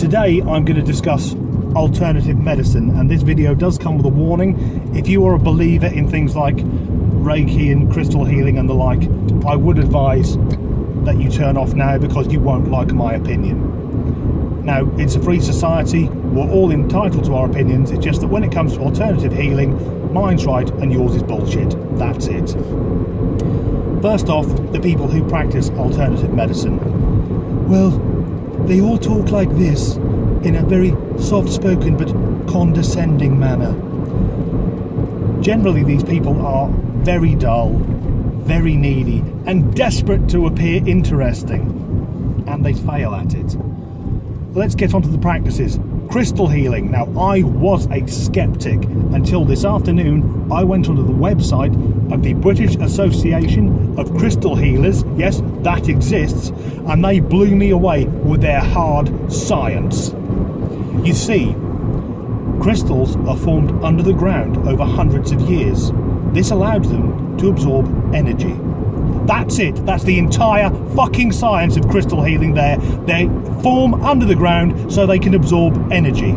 Today I'm going to discuss alternative medicine, and this video does come with a warning. If you are a believer in things like Reiki and crystal healing and the like, I would advise that you turn off now because you won't like my opinion. Now, it's a free society, we're all entitled to our opinions, it's just that when it comes to alternative healing, mine's right and yours is bullshit. That's it. First off, the people who practice alternative medicine. Well, they all talk like this, in a very soft-spoken but condescending manner. Generally, these people are very dull, very needy, and desperate to appear interesting. And they fail at it. Let's get on to the practices. Crystal healing. Now, I was a skeptic until this afternoon. I went onto the website of the British Association of Crystal Healers. Yes, that exists. And they blew me away with their hard science. You see, crystals are formed under the ground over hundreds of years. This allowed them to absorb energy. That's it. That's the entire fucking science of crystal healing there. They form under the ground so they can absorb energy.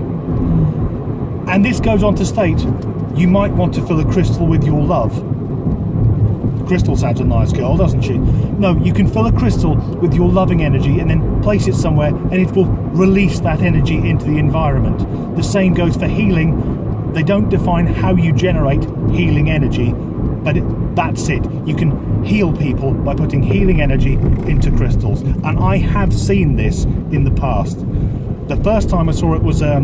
And this goes on to state, you might want to fill a crystal with your love. Crystal sounds a nice girl, doesn't she? No, you can fill a crystal with your loving energy and then place it somewhere and it will release that energy into the environment. The same goes for healing. They don't define how you generate healing energy, but that's it. You can heal people by putting healing energy into crystals. And I have seen this in the past. The first time I saw it was a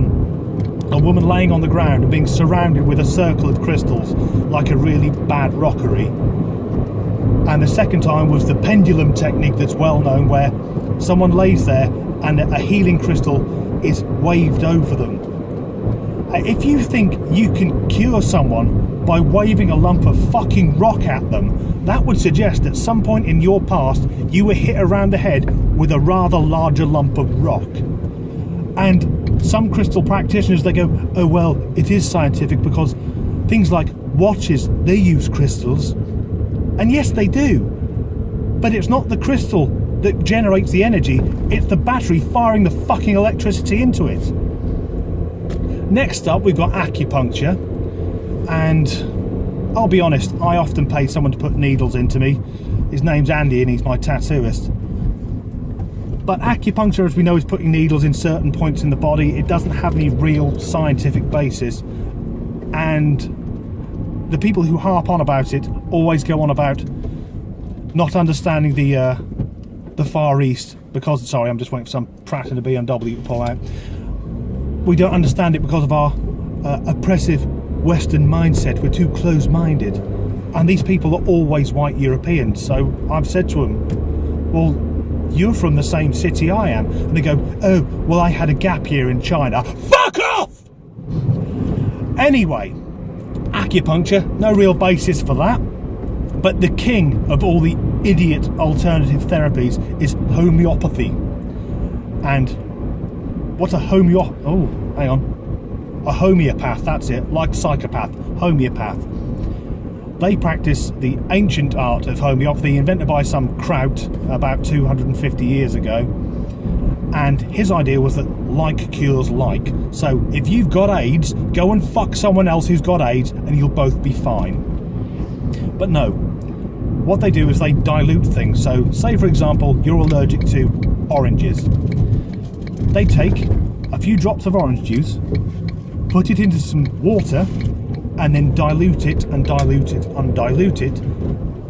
woman laying on the ground and being surrounded with a circle of crystals, like a really bad rockery. And the second time was the pendulum technique that's well known, where someone lays there and a healing crystal is waved over them. If you think you can cure someone by waving a lump of fucking rock at them, that would suggest at some point in your past you were hit around the head with a rather larger lump of rock. And some crystal practitioners, they go, oh well, it is scientific because things like watches, they use crystals. And yes, they do. But it's not the crystal that generates the energy, it's the battery firing the fucking electricity into it. Next up, we've got acupuncture. And I'll be honest, I often pay someone to put needles into me. His name's Andy and he's my tattooist. But acupuncture, as we know, is putting needles in certain points in the body. It doesn't have any real scientific basis. And the people who harp on about it always go on about not understanding the Far East because, sorry, I'm just waiting for some prat in a BMW to pull out. We don't understand it because of our oppressive Western mindset. We're too close-minded, and these people are always white Europeans. So I've said to them, well, you're from the same city I am, and they go, oh well, I had a gap year in China. Fuck off! Anyway, acupuncture, no real basis for that, but the king of all the idiot alternative therapies is homeopathy. And what's a a homeopath, that's it, like psychopath, homeopath. They practice the ancient art of homeopathy, invented by some kraut about 250 years ago. And his idea was that like cures like. So if you've got AIDS, go and fuck someone else who's got AIDS and you'll both be fine. But no, what they do is they dilute things. So say, for example, you're allergic to oranges. They take a few drops of orange juice, put it into some water, and then dilute it and dilute it and dilute it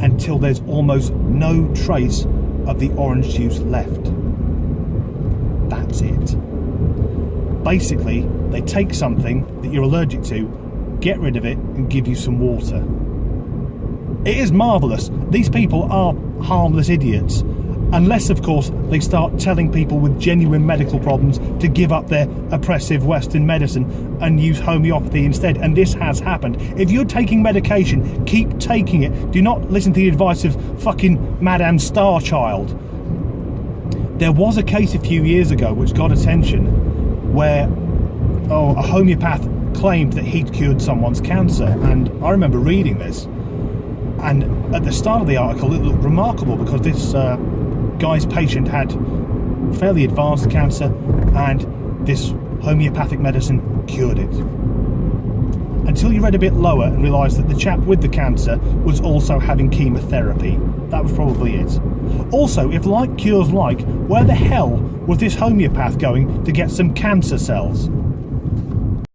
until there's almost no trace of the orange juice left. That's it. Basically, they take something that you're allergic to, get rid of it, and give you some water. It is marvellous. These people are harmless idiots. Unless, of course, they start telling people with genuine medical problems to give up their oppressive Western medicine and use homeopathy instead. And this has happened. If you're taking medication, keep taking it. Do not listen to the advice of fucking Madame Starchild. There was a case a few years ago which got attention where a homeopath claimed that he'd cured someone's cancer. And I remember reading this. And at the start of the article, it looked remarkable because this guy's patient had fairly advanced cancer, and this homeopathic medicine cured it. Until you read a bit lower and realised that the chap with the cancer was also having chemotherapy. That was probably it. Also, if like cures like, where the hell was this homeopath going to get some cancer cells?